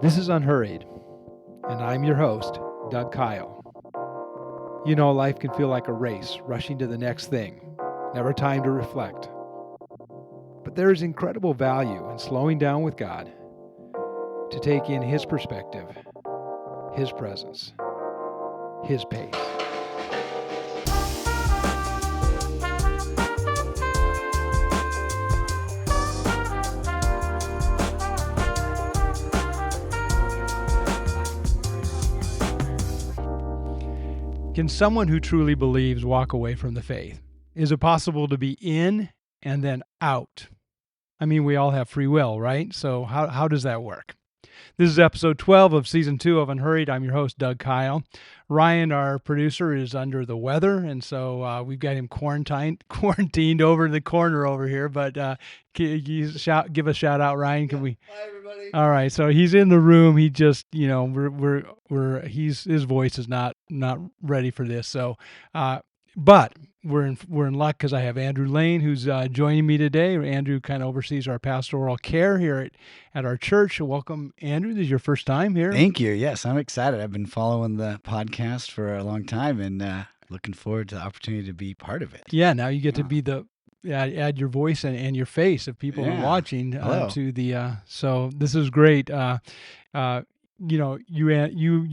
This is Unhurried, and I'm your host, Doug Kyle. You know, life can feel like a race, rushing to the next thing, never time to reflect. But there is incredible value in slowing down with God to take in His perspective, His presence, His pace. Can someone who truly believes walk away from the faith? Is it possible to be in and then out? I mean, we all have free will, right? So how does that work? This is episode 12 of season 2 of Unhurried. I'm your host, Doug Kyle. Ryan, our producer, is under the weather, and so we've got him quarantined over in the corner over here. But can you give a shout out, Ryan? Can we? Hi, everybody. All right, so he's in the room. He just, his voice is not ready for this. So, but we're in luck because I have Andrew Lane who's joining me today. Andrew kind of oversees our pastoral care here at our church. Welcome, Andrew. This is your first time here. Thank you. Yes, I'm excited. I've been following the podcast for a long time and looking forward to the opportunity to be part of it. Yeah, now you get to be add your voice and your face of people who are watching to the. So this is great. You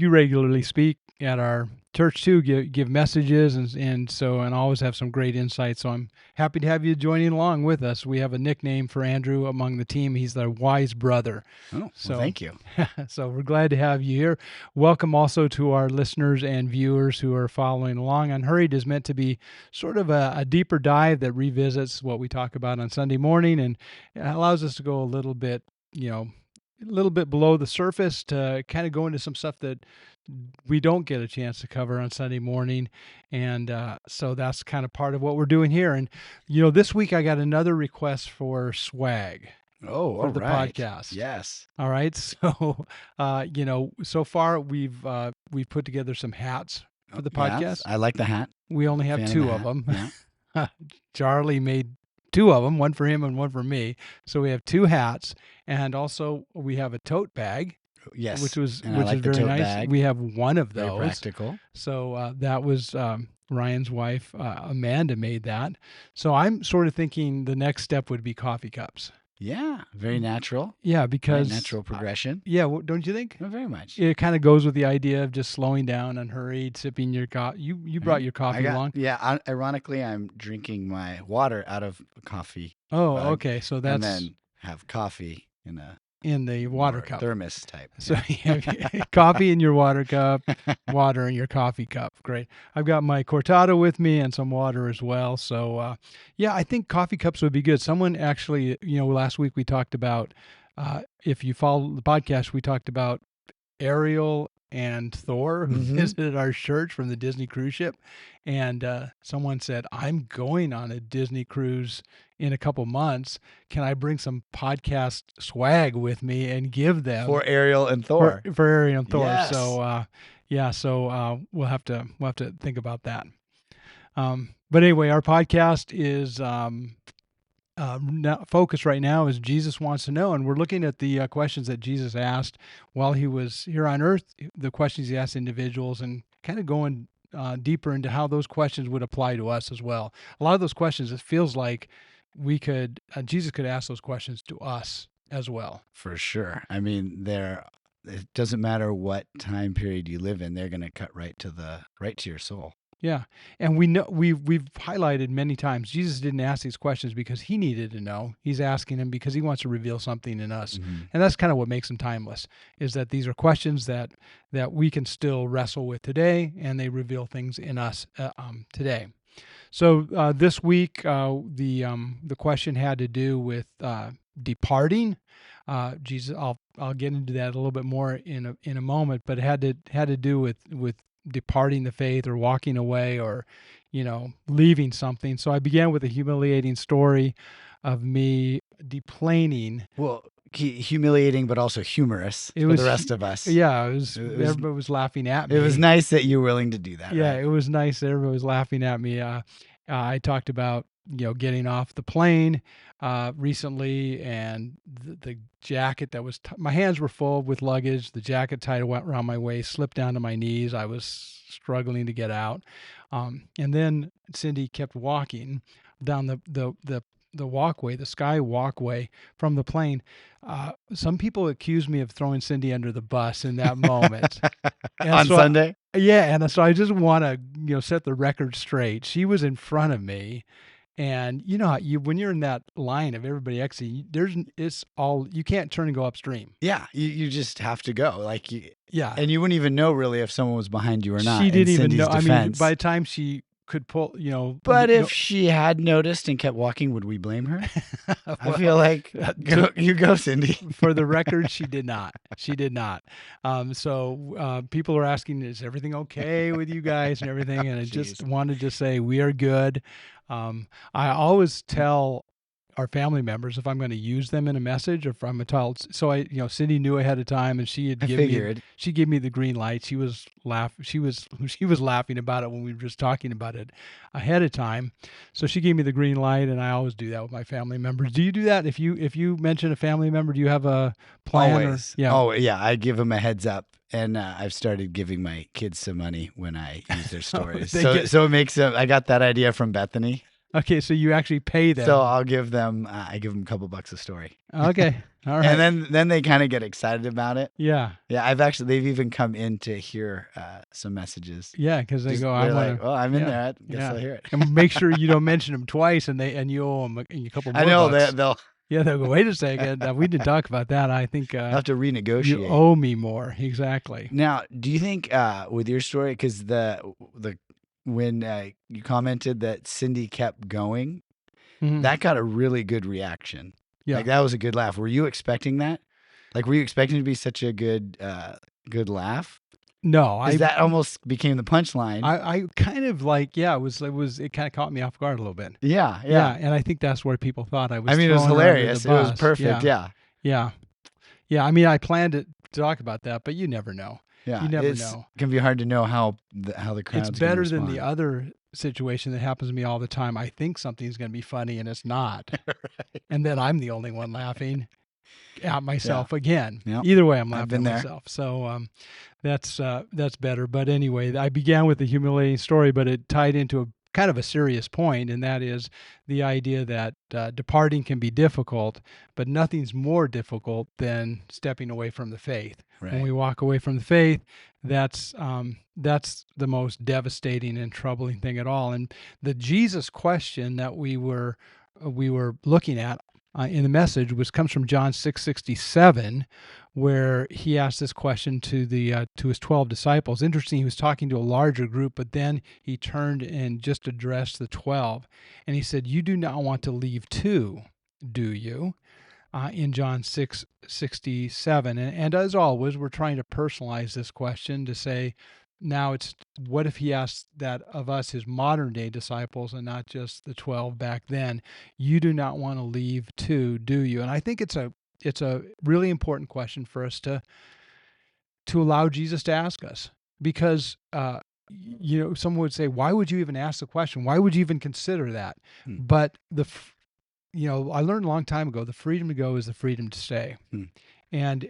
regularly speak at our church too, give messages and always have some great insights. So I'm happy to have you joining along with us. We have a nickname for Andrew among the team. He's the wise brother. Oh, so thank you. So we're glad to have you here. Welcome also to our listeners and viewers who are following along. Unhurried is meant to be sort of a deeper dive that revisits what we talk about on Sunday morning and allows us to go a little bit below the surface to kind of go into some stuff that we don't get a chance to cover on Sunday morning. And so that's kind of part of what we're doing here. And, this week I got another request for swag. Oh, for the podcast. Yes. All right. So, so far we've put together some hats for the podcast. Yes, I like the hat. We only have two of them. Yeah. Charlie made two of them, one for him and one for me. So we have two hats, and also we have a tote bag. Yes, which is like very nice. Bag. We have one of those. Very practical. So that was Ryan's wife, Amanda, made that. So I'm sort of thinking the next step would be coffee cups. Yeah, very natural. Yeah, because natural progression. Don't you think? Oh, very much. It kind of goes with the idea of just slowing down, unhurried, sipping your coffee. You brought your coffee along. Yeah, ironically, I'm drinking my water out of a coffee. Oh, okay. So that's and then have coffee in the water cup. Thermos type. So you have coffee in your water cup, water in your coffee cup. Great. I've got my cortado with me and some water as well. So, I think coffee cups would be good. Someone actually, last week we talked about, if you follow the podcast, we talked about Ariel and Thor who visited our church from the Disney cruise ship. And someone said, I'm going on a Disney cruise in a couple months. Can I bring some podcast swag with me and give them for Ariel and Thor? For Ariel and Thor. Yes. So we'll have to think about that. But anyway, our podcast is focus right now is Jesus Wants to Know, and we're looking at the questions that Jesus asked while he was here on earth, the questions he asked individuals, and kind of going deeper into how those questions would apply to us as well. A lot of those questions, it feels like Jesus could ask those questions to us as well. For sure. I mean, it doesn't matter what time period you live in, they're going to cut right to your soul. Yeah. And we know we've highlighted many times Jesus didn't ask these questions because he needed to know. He's asking them because he wants to reveal something in us. Mm-hmm. And that's kind of what makes them timeless, is that these are questions that we can still wrestle with today, and they reveal things in us today. So this week, the question had to do with departing. Jesus, I'll get into that a little bit more in a moment, but it had to do with departing the faith or walking away or, leaving something. So I began with a humiliating story of me deplaning. Well, humiliating, but also humorous for the rest of us. Yeah, everybody was laughing at me. It was nice that you were willing to do that. Yeah, right? It was nice that everybody was laughing at me. I talked about getting off the plane recently, and the jacket that was my hands were full with luggage. The jacket tied around my waist slipped down to my knees. I was struggling to get out, and then Cindy kept walking down the walkway, the sky walkway from the plane. Some people accused me of throwing Cindy under the bus in that moment. And On so Sunday? yeah, and so I just want to set the record straight. She was in front of me, and you know how when you're in that line of everybody exiting, it's all you can't turn and go upstream. Yeah, you just have to go. Like Yeah, and you wouldn't even know really if someone was behind you or not. she didn't in even Cindy's know. I mean, defense. by the time she could pull, But if she had noticed and kept walking, would we blame her? I feel like you go, Cindy. For the record, she did not. She did not. So people are asking, is everything okay with you guys and everything? And I just wanted to say we are good. I always tell our family members if I'm going to use them in a message or if I'm a child. So Cindy knew ahead of time, and she gave me the green light. She was laughing about it when we were just talking about it ahead of time. So she gave me the green light, and I always do that with my family members. Do you do that if you mention a family member? Do you have a plan? Always. Oh yeah, I give them a heads up. And I've started giving my kids some money when I use their stories. So it makes them. I got that idea from Bethany. Okay, so you actually pay them. So I'll give them. I give them a couple bucks a story. Okay, all right. And then they kind of get excited about it. Yeah. Yeah, they've even come in to hear some messages. Yeah, because they go, I'm in there. I guess I'll hear it. And make sure you don't mention them twice, and you owe them a couple more. I know bucks. they'll. Yeah, they'll go, wait a second. We didn't talk about that. I think I'll have to renegotiate. You owe me more. Exactly. Now, do you think with your story, because when you commented that Cindy kept going, that got a really good reaction. Yeah. Like that was a good laugh. Were you expecting that? Like, were you expecting it to be such a good laugh? No, that almost became the punchline. I kind of it kind of caught me off guard a little bit. Yeah. And I think that's where people thought I was. I mean, it was hilarious. It was perfect. Yeah. I mean, I planned to talk about that, but you never know. Yeah, you never know. It can be hard to know how the crowd's It's better than the other situation that happens to me all the time. I think something's going to be funny and it's not, right. And then I'm the only one laughing at myself again. Yep. Either way, I'm laughing at myself. So that's better. But anyway, I began with a humiliating story, but it tied into a kind of a serious point, and that is the idea that departing can be difficult, but nothing's more difficult than stepping away from the faith. Right. When we walk away from the faith, that's the most devastating and troubling thing at all. And the Jesus question that we were looking at in the message comes from John 6:67, where he asked this question to his 12 disciples. Interesting, he was talking to a larger group, but then he turned and just addressed the 12, and he said, "You do not want to leave too, do you?" In John 6:67, and as always, we're trying to personalize this question to say, now it's what if he asked that of us, his modern day disciples, and not just the 12 back then? You do not want to leave too, do you? And I think it's a really important question for us to allow Jesus to ask us, because someone would say, why would you even ask the question? Why would you even consider that? But I learned a long time ago, the freedom to go is the freedom to stay. And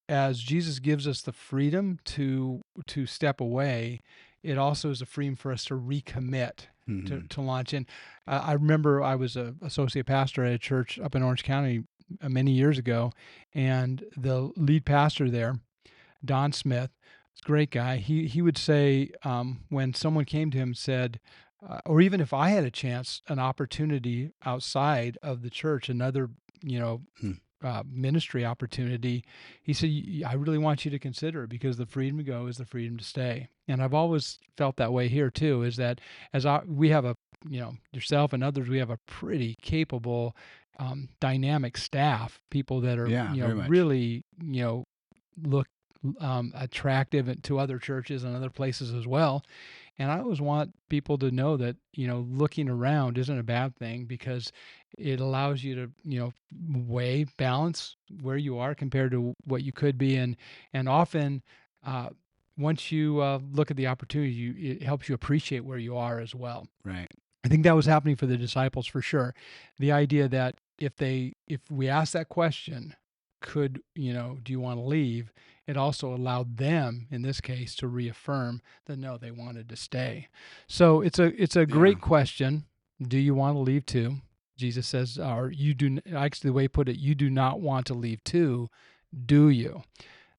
as Jesus gives us the freedom to step away, it also is a freedom for us to recommit, to launch in. I remember I was an associate pastor at a church up in Orange County many years ago, and the lead pastor there, Don Smith, a great guy, he would say when someone came to him and said, or even if I had a chance, an opportunity outside of the church, another ministry opportunity, he said, I really want you to consider it, because the freedom to go is the freedom to stay. And I've always felt that way here too, is that we have yourself and others, we have a pretty capable, dynamic staff, people that are, really, look attractive to other churches and other places as well. And I always want people to know that, looking around isn't a bad thing, because it allows you to, balance where you are compared to what you could be. And often, once you look at the opportunity, it helps you appreciate where you are as well. Right. I think that was happening for the disciples for sure. The idea that if we ask that question, do you want to leave? It also allowed them, in this case, to reaffirm that no, they wanted to stay. So it's a great question. Do you want to leave too? Jesus says, or you do. Actually, the way he put it, you do not want to leave too, do you?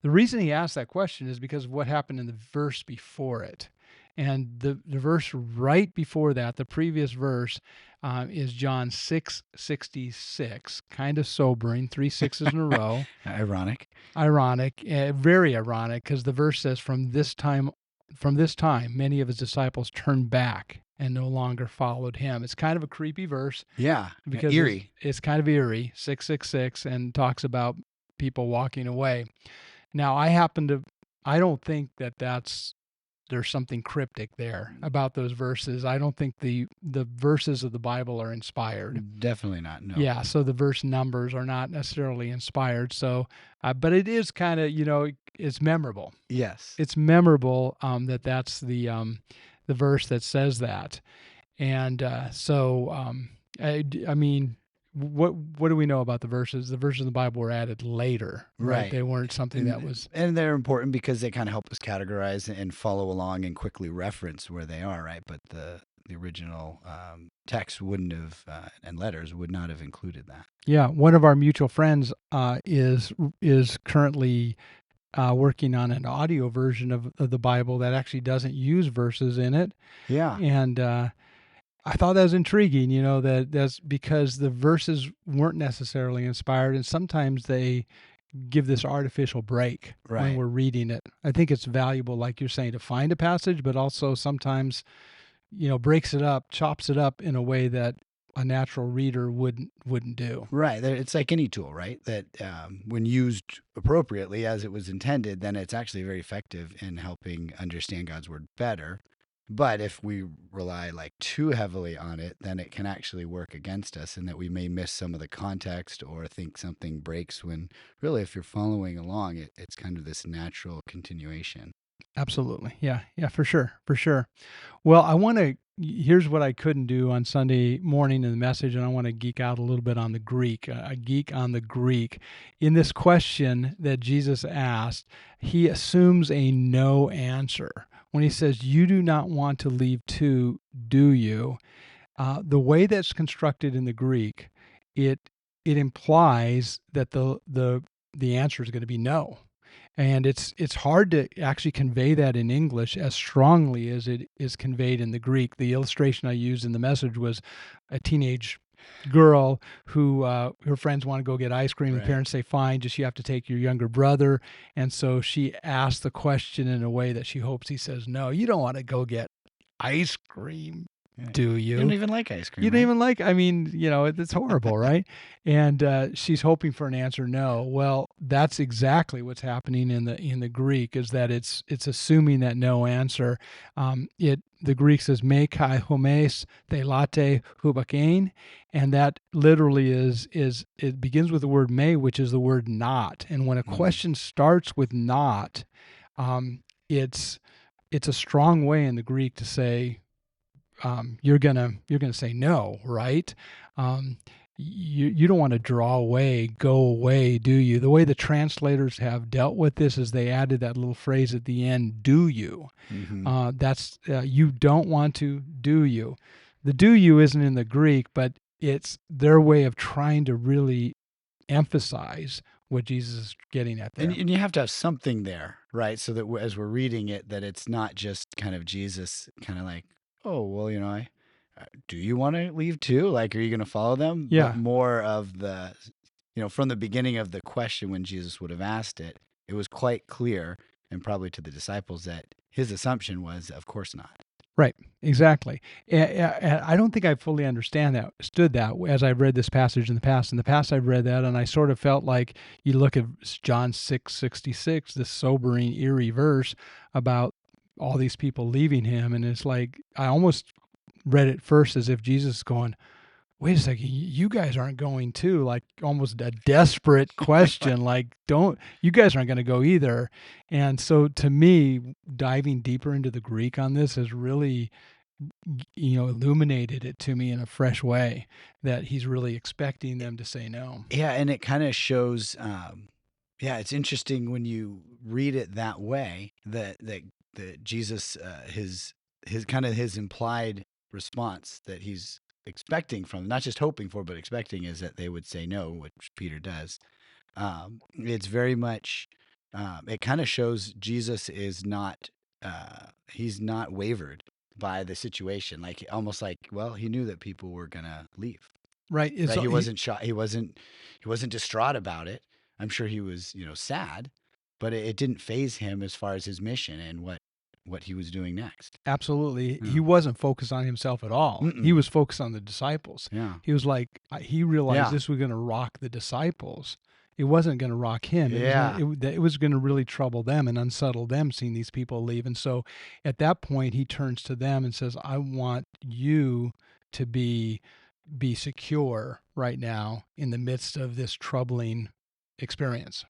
The reason he asked that question is because of what happened in the verse before it. And the verse right before that, the previous verse, is John 6:66. Kind of sobering, 3 sixes in a row. Ironic. Very ironic, because the verse says, from this time, many of his disciples turned back and no longer followed him. It's kind of a creepy verse. Yeah, because eerie. It's kind of eerie, 666, and talks about people walking away. Now, I don't think there's something cryptic there about those verses. I don't think the verses of the Bible are inspired. Definitely not. No. Yeah, so the verse numbers are not necessarily inspired. So, but it is kind of, it's memorable. Yes. It's memorable that's the verse that says that. And I mean, what do we know about the verses? The verses in the Bible were added later, right? They weren't something that was... And they're important because they kind of help us categorize and follow along and quickly reference where they are, right? But the original text wouldn't have, and letters would not have included that. Yeah, one of our mutual friends is currently working on an audio version of the Bible that actually doesn't use verses in it. Yeah. And I thought that was intriguing, that's because the verses weren't necessarily inspired, and sometimes they give this artificial break when we're reading it. I think it's valuable, like you're saying, to find a passage, but also sometimes, breaks it up, chops it up in a way that a natural reader wouldn't do. Right. It's like any tool, right? That when used appropriately as it was intended, then it's actually very effective in helping understand God's word better. But if we rely too heavily on it, then it can actually work against us, and that we may miss some of the context or think something breaks, when really, if you're following along, it's kind of this natural continuation. Absolutely. Yeah, for sure. Well, here's what I couldn't do on Sunday morning in the message, and I want to geek out a little bit on the Greek. A geek on the Greek. In this question that Jesus asked, he assumes a no answer. When he says, you do not want to leave too, do you? The way that's constructed in the Greek, it implies that the answer is going to be no. And it's hard to actually convey that in English as strongly as it is conveyed in the Greek. The illustration I used in the message was a teenage girl who her friends want to go get ice cream. The parents say, fine, just you have to take your younger brother. And so she asks the question in a way that she hopes he says, no, you don't want to go get ice cream, do you? You don't even like ice cream. You don't even like, it's horrible, right? And she's hoping for an answer, no. Well, that's exactly what's happening in the Greek, is that it's assuming that no answer. The Greek says, me kai homes thelate hubakein, and that literally is it begins with the word me, which is the word not. And when a question starts with not, it's a strong way in the Greek to say, you're gonna say no, right? You don't want to draw away, go away, do you? The way the translators have dealt with this is they added that little phrase at the end, do you? Mm-hmm. That's you don't want to, do you? The do you isn't in the Greek, but it's their way of trying to really emphasize what Jesus is getting at there. And you have to have something there, right? So that as we're reading it, that it's not just kind of Jesus kind of like, oh, well, do you want to leave too? Are you going to follow them? Yeah. But more of the, from the beginning of the question when Jesus would have asked it, it was quite clear, and probably to the disciples, that his assumption was, of course not. Right, exactly. And I don't think I fully understood that as I've read this passage in the past. In the past, I've read that, and I sort of felt like you look at John 6:66, this sobering, eerie verse about all these people leaving him, and it's like I almost read it first as if Jesus is going, wait a second, you guys aren't going too, like almost a desperate question, like you guys aren't going to go either. And so to me, diving deeper into the Greek on this has really illuminated it to me in a fresh way that he's really expecting them to say no. Yeah, and it kind of shows. Yeah, it's interesting when you read it that way. That Jesus, his kind of his implied response that he's expecting from, not just hoping for, but expecting, is that they would say no, which Peter does. It's very much. It kind of shows Jesus is not. He's not wavered by the situation. Like almost like, well, he knew that people were gonna leave. Right. Right, he wasn't shot. He wasn't distraught about it. I'm sure he was, sad, but it didn't phase him as far as his mission and what he was doing next. Absolutely. Yeah. He wasn't focused on himself at all. Mm-mm. He was focused on the disciples. Yeah. He was like, he realized Yeah. this was going to rock the disciples. It wasn't going to rock him. Yeah. It was going to really trouble them and unsettle them seeing these people leave. And so at that point, he turns to them and says, I want you to be secure right now in the midst of this troubling experience.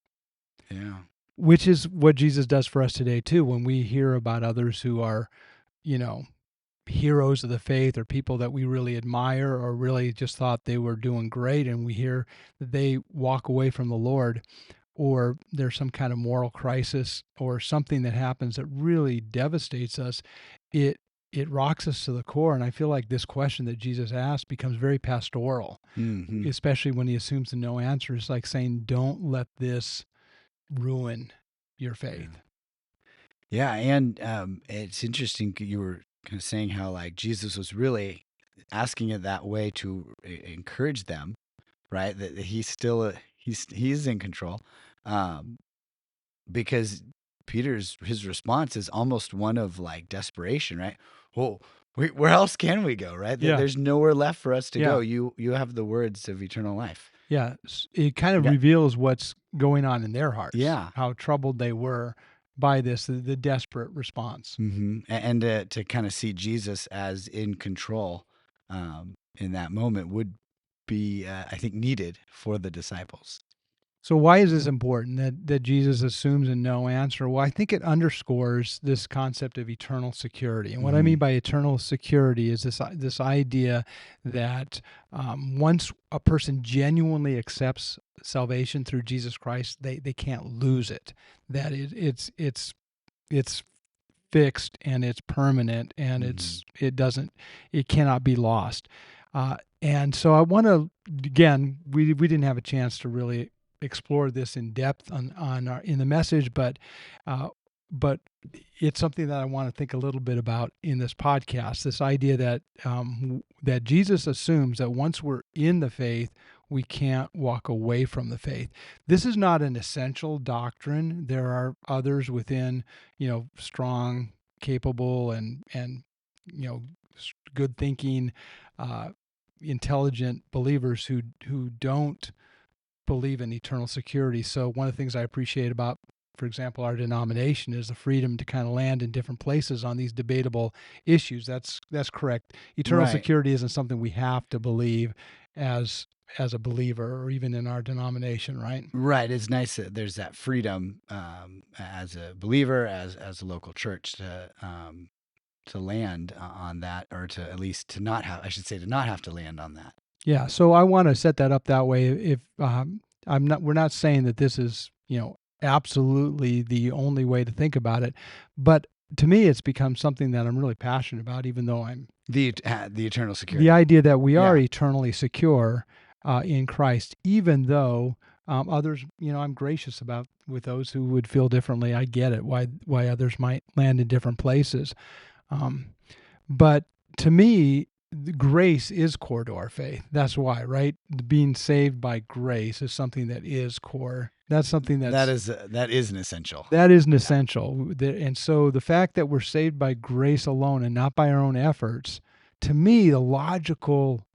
Yeah. Which is what Jesus does for us today too. When we hear about others who are, heroes of the faith, or people that we really admire or really just thought they were doing great, and we hear that they walk away from the Lord, or there's some kind of moral crisis or something that happens that really devastates us, it rocks us to the core. And I feel like this question that Jesus asked becomes very pastoral, Mm-hmm. especially when he assumes the no answer. It's like saying, don't let this ruin your faith. Yeah, and it's interesting. You were kind of saying how like Jesus was really asking it that way to encourage them, right? That he's still he's in control, because his response is almost one of like desperation, right? Well, where else can we go, right? Yeah. There's nowhere left for us to Yeah. go. You have the words of eternal life. Yeah, it kind of Yeah. reveals what's going on in their hearts. Yeah. How troubled they were by this, the desperate response. Mm-hmm. And to kind of see Jesus as in control in that moment would be, I think, needed for the disciples. So why is this important that Jesus assumes a no answer? Well, I think it underscores this concept of eternal security. And what I mean by eternal security is this idea that once a person genuinely accepts salvation through Jesus Christ, they can't lose it. That it's fixed and it's permanent, and it cannot be lost. And so I want to, again, we didn't have a chance to really explore this in depth in the message, but it's something that I want to think a little bit about in this podcast. This idea that that Jesus assumes that once we're in the faith, we can't walk away from the faith. This is not an essential doctrine. There are others within, strong, capable, and good thinking, intelligent believers who don't believe in eternal security. So one of the things I appreciate about, for example, our denomination is the freedom to kind of land in different places on these debatable issues. That's correct. Eternal security isn't something we have to believe as a believer, or even in our denomination, right? Right. It's nice that there's that freedom as a believer, as a local church to land on that, or to at least to not have to land on that. Yeah, so I want to set that up that way. If we're not saying that this is, absolutely the only way to think about it, but to me, it's become something that I'm really passionate about. Even though I'm the eternal security, the idea that we are eternally secure in Christ, even though others, I'm gracious about with those who would feel differently. I get it why others might land in different places, but to me, grace is core to our faith. That's why, right? Being saved by grace is something that is core. That's something that is an essential. That is an essential. And so the fact that we're saved by grace alone and not by our own efforts, to me, the logical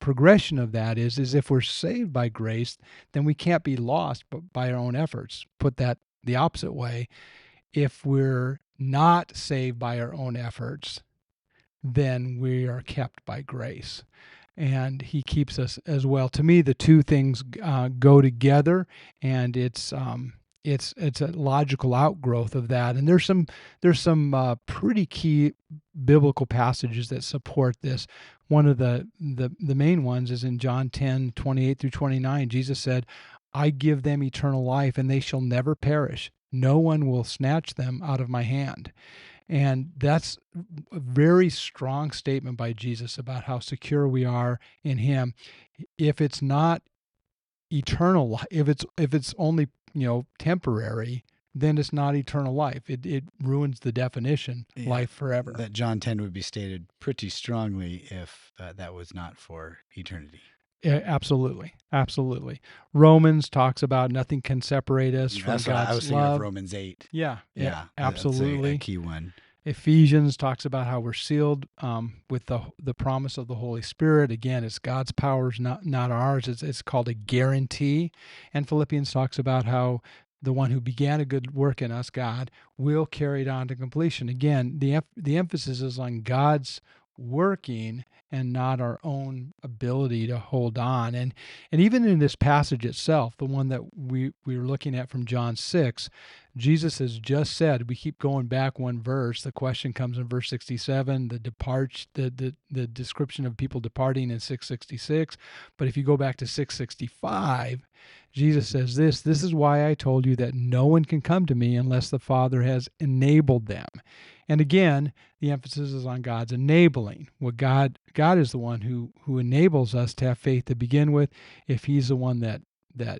progression of that is if we're saved by grace, then we can't be lost by our own efforts. Put that the opposite way. If we're not saved by our own efforts, then we are kept by grace, and he keeps us as well. To me, the two things go together, and it's it's a logical outgrowth of that. And there's some pretty key biblical passages that support this. One of the main ones is in John 10:28-29. Jesus said, I give them eternal life, and they shall never perish. No one will snatch them out of my hand. And that's a very strong statement by Jesus about how secure we are in him. If it's not eternal, if it's only, temporary, then it's not eternal life. It ruins the definition, life forever. That John 10 would be stated pretty strongly if that was not for eternity. Yeah, absolutely. Romans talks about nothing can separate us from That's God's what I was thinking love. of Romans 8. Yeah, That's absolutely. a key one. Ephesians talks about how we're sealed with the promise of the Holy Spirit. Again, it's God's powers, not ours. It's called a guarantee. And Philippians talks about how the one who began a good work in us, God, will carry it on to completion. Again, the emphasis is on God's working and not our own ability to hold on. And even in this passage itself, the one that we were looking at from John 6, Jesus has just said, we keep going back one verse. The question comes in verse 67, the description of people departing in 666. But if you go back to 665, Jesus says this is why I told you that no one can come to me unless the Father has enabled them. And again, the emphasis is on God's enabling. God is the one who enables us to have faith to begin with. If he's the one that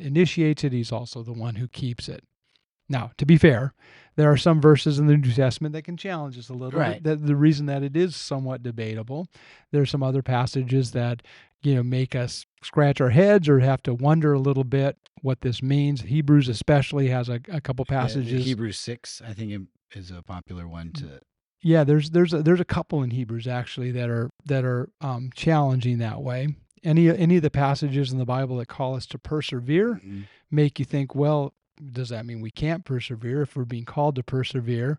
initiates it, he's also the one who keeps it. Now, to be fair, there are some verses in the New Testament that can challenge us a little. Right. The reason that it is somewhat debatable. There are some other passages that make us scratch our heads or have to wonder a little bit what this means. Hebrews especially has a couple passages. Hebrews 6, I think, is a popular one to. Yeah, there's a couple in Hebrews actually that are challenging that way. Any of the passages in the Bible that call us to persevere make you think, well, does that mean we can't persevere if we're being called to persevere?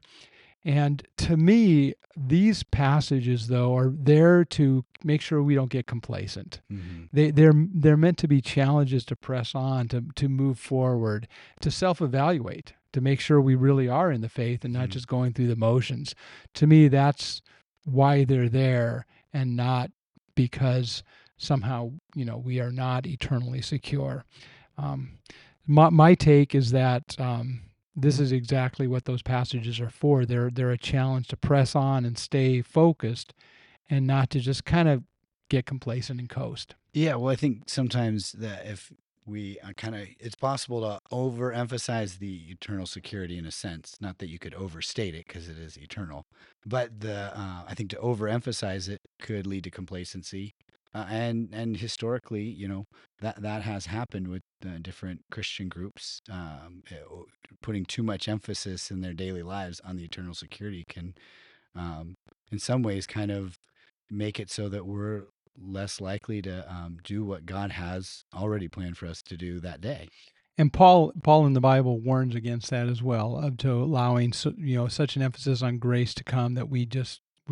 And to me, these passages, though, are there to make sure we don't get complacent. They're meant to be challenges to press on, to move forward, to self-evaluate, to make sure we really are in the faith and not just going through the motions. To me, that's why they're there, and not because somehow we are not eternally secure. My take is that this is exactly what those passages are for. They're a challenge to press on and stay focused, and not to just kind of get complacent and coast. Yeah, well, I think sometimes that if we it's possible to overemphasize the eternal security in a sense. Not that you could overstate it because it is eternal, but I think to overemphasize it could lead to complacency. And historically, that has happened with different Christian groups. Putting too much emphasis in their daily lives on the eternal security can, in some ways, kind of make it so that we're less likely to do what God has already planned for us to do that day. And Paul in the Bible warns against that as well, to allowing such an emphasis on grace to come that we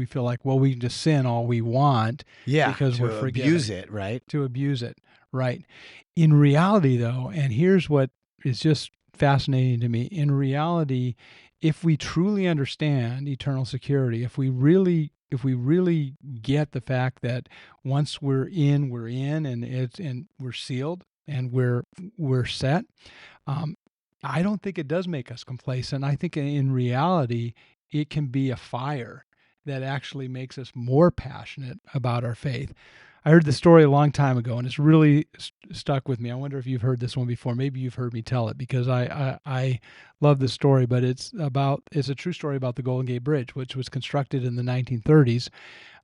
feel like, well, we can just sin all we want because we're forgiven. Abuse it, right? To abuse it, right. In reality, though, and here's what is just fascinating to me. In reality, if we truly understand eternal security, if we really get the fact that once we're in, and we're sealed and we're set, I don't think it does make us complacent. I think in reality, it can be a fire that actually makes us more passionate about our faith. I heard the story a long time ago, and it's really stuck with me. I wonder if you've heard this one before. Maybe you've heard me tell it, because I love this story. But it's a true story about the Golden Gate Bridge, which was constructed in the 1930s.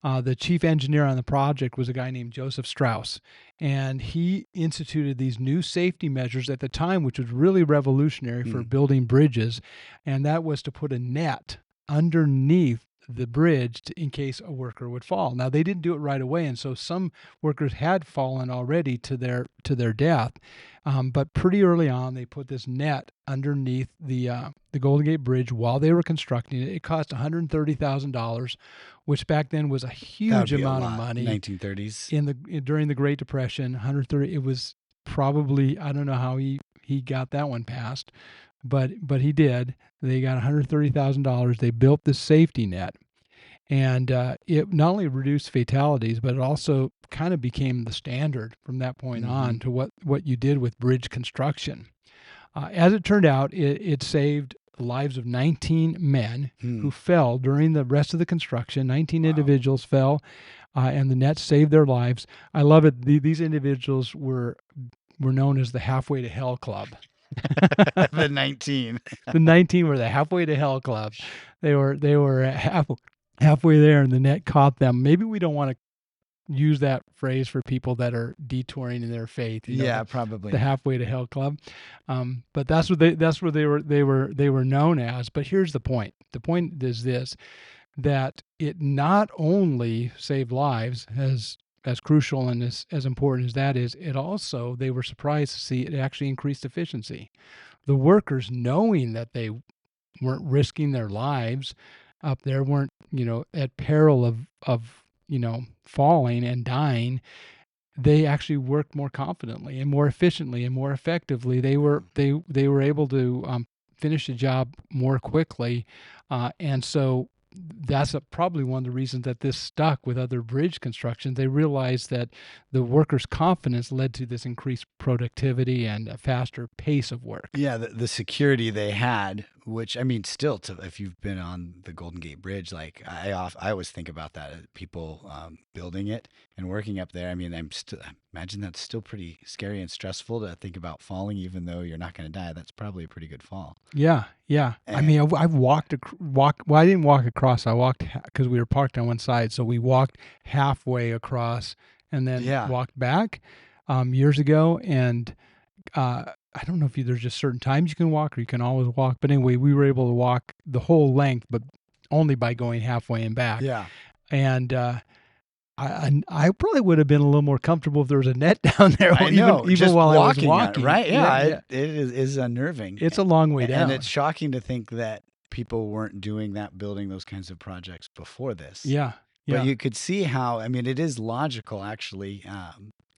The chief engineer on the project was a guy named Joseph Strauss, and he instituted these new safety measures at the time, which was really revolutionary for building bridges, and that was to put a net underneath the bridge in case a worker would fall. Now, they didn't do it right away, and so some workers had fallen already to their death. But pretty early on, they put this net underneath the Golden Gate Bridge while they were constructing it. It cost $130,000, which back then was a huge amount of money. 1930s. During the Great Depression, 130. It was probably, I don't know how he got that one passed. but he did. They got $130,000. They built this safety net, and it not only reduced fatalities, but it also kind of became the standard from that point on to what you did with bridge construction. As it turned out, it saved the lives of 19 men who fell during the rest of the construction. 19 individuals fell, and the net saved their lives. I love it. These individuals were known as the Halfway to Hell Club. The 19. The 19 were the Halfway to Hell Club. They were halfway there, and the net caught them. Maybe we don't want to use that phrase for people that are detouring in their faith. Probably the Halfway to Hell Club. But that's what they were known as. But here's the point. The point is this: that it not only saved lives, as crucial and as important as that is, it also, they were surprised to see it actually increased efficiency. The workers, knowing that they weren't risking their lives up there, weren't at peril of falling and dying, they actually worked more confidently and more efficiently and more effectively. They were able to finish the job more quickly, and so that's probably one of the reasons that this stuck with other bridge constructions. They realized that the workers' confidence led to this increased productivity and a faster pace of work. Yeah, the security they had, which, I mean, still, if you've been on the Golden Gate Bridge, like I always think about that, people building it and working up there. I mean, I imagine that's still pretty scary and stressful to think about falling, even though you're not going to die. That's probably a pretty good fall. Yeah. I mean, I've walked. Well, I didn't walk across. I walked because we were parked on one side, so we walked halfway across and then walked back years ago. And I don't know if there's just certain times you can walk or you can always walk. But anyway, we were able to walk the whole length, but only by going halfway and back. Yeah. And I probably would have been a little more comfortable if there was a net down there, even while I was walking. Right? Yeah, it is unnerving. It's a long way down. And it's shocking to think that people weren't doing that, building those kinds of projects before this. Yeah. But you could see how, I mean, it is logical, actually,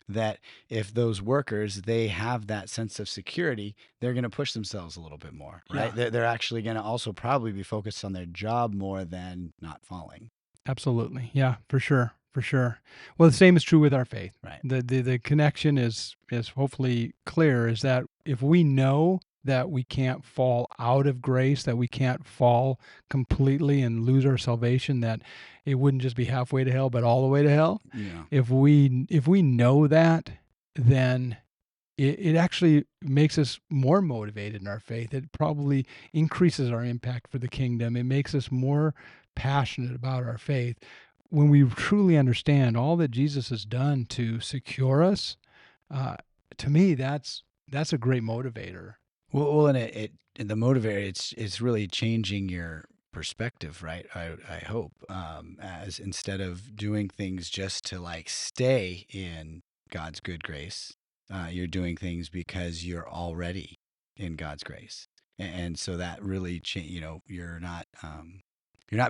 that if those workers, they have that sense of security, they're going to push themselves a little bit more, right? Yeah. They're actually going to also probably be focused on their job more than not falling. Absolutely. Yeah, for sure. Well, the same is true with our faith. Right. The connection is hopefully clear, is that if we know that we can't fall out of grace, that we can't fall completely and lose our salvation, that it wouldn't just be halfway to hell, but all the way to hell. Yeah. If we know that, then it actually makes us more motivated in our faith. It probably increases our impact for the kingdom. It makes us more passionate about our faith. When we truly understand all that Jesus has done to secure us, to me, that's a great motivator. Well, and the motivator, it's really changing your perspective, right? I hope, as instead of doing things just to like stay in God's good grace, you're doing things because you're already in God's grace, and so that really you're not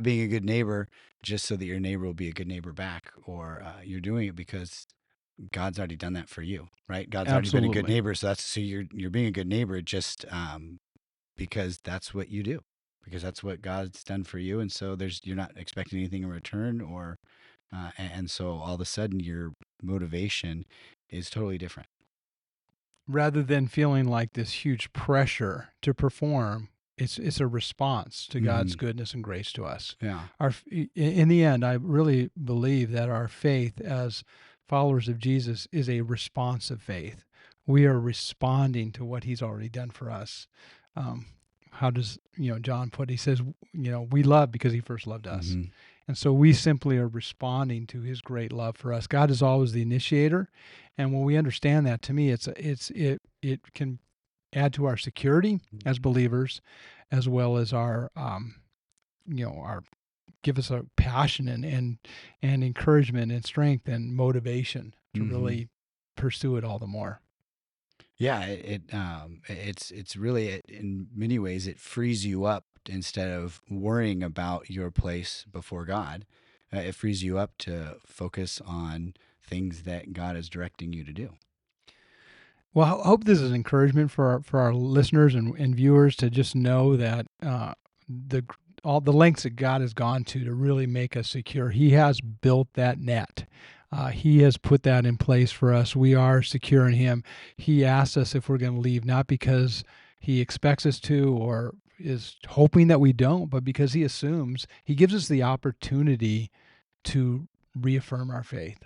being a good neighbor just so that your neighbor will be a good neighbor back, or you're doing it because God's already done that for you, right? God's already been a good neighbor, so you're being a good neighbor just because that's what you do, because that's what God's done for you, and so you're not expecting anything in return, or and so all of a sudden your motivation is totally different. Rather than feeling like this huge pressure to perform, it's a response to God's goodness and grace to us. Yeah. In the end, I really believe that our faith as followers of Jesus is a responsive faith. We are responding to what He's already done for us. How does John put it? He says, we love because He first loved us. Mm-hmm. And so we simply are responding to His great love for us. God is always the initiator, and when we understand that, to me, it can add to our security as believers, as well as our give us a passion and encouragement and strength and motivation to really pursue it all the more. Yeah, it's really, in many ways, it frees you up. Instead of worrying about your place before God, it frees you up to focus on things that God is directing you to do. Well, I hope this is encouragement for our listeners and viewers to just know that the all the lengths that God has gone to really make us secure. He has built that net. He has put that in place for us. We are secure in Him. He asks us if we're going to leave, not because He expects us to or is hoping that we don't, but because He assumes He gives us the opportunity to reaffirm our faith.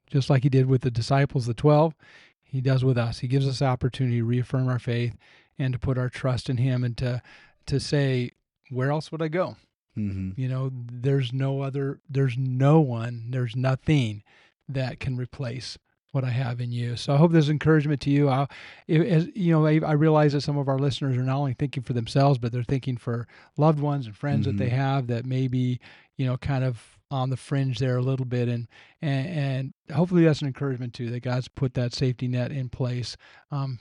Just like He did with the disciples, the 12, He does with us. He gives us the opportunity to reaffirm our faith and to put our trust in Him and to say, where else would I go? Mm-hmm. There's nothing that can replace what I have in you. So I hope there's encouragement to you. I realize that some of our listeners are not only thinking for themselves, but they're thinking for loved ones and friends that they have that may be, kind of on the fringe there a little bit. And hopefully that's an encouragement too, that God's put that safety net in place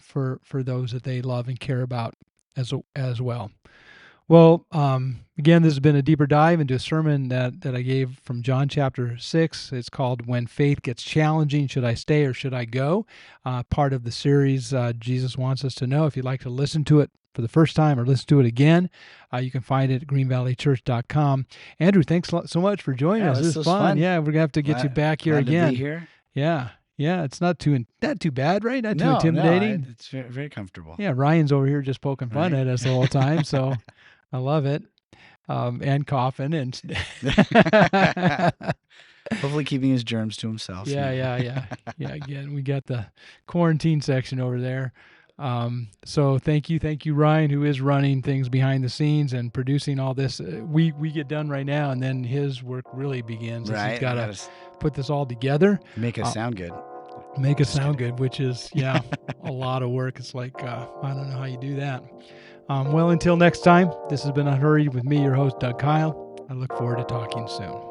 for those that they love and care about as well. Well, again, this has been a deeper dive into a sermon that I gave from John chapter 6. It's called When Faith Gets Challenging, Should I Stay or Should I Go? Part of the series Jesus Wants Us to Know. If you'd like to listen to it for the first time or listen to it again, you can find it at greenvalleychurch.com. Andrew, thanks so much for joining us. This is fun. Yeah, we're going to have to get you back here again. To be here. Yeah. Yeah, it's not too bad, right? Not too intimidating. No, it's very, very comfortable. Yeah, Ryan's over here just poking fun at us the whole time, so I love it. And coughing and hopefully keeping his germs to himself. Yeah. Again, we got the quarantine section over there. So thank you, Ryan, who is running things behind the scenes and producing all this. We get done right now, and then his work really begins. Right, he's got to put this all together, make us sound good. Make us sound good, which is a lot of work. It's like I don't know how you do that. Well, until next time, this has been Unhurried with me, your host, Doug Kyle. I look forward to talking soon.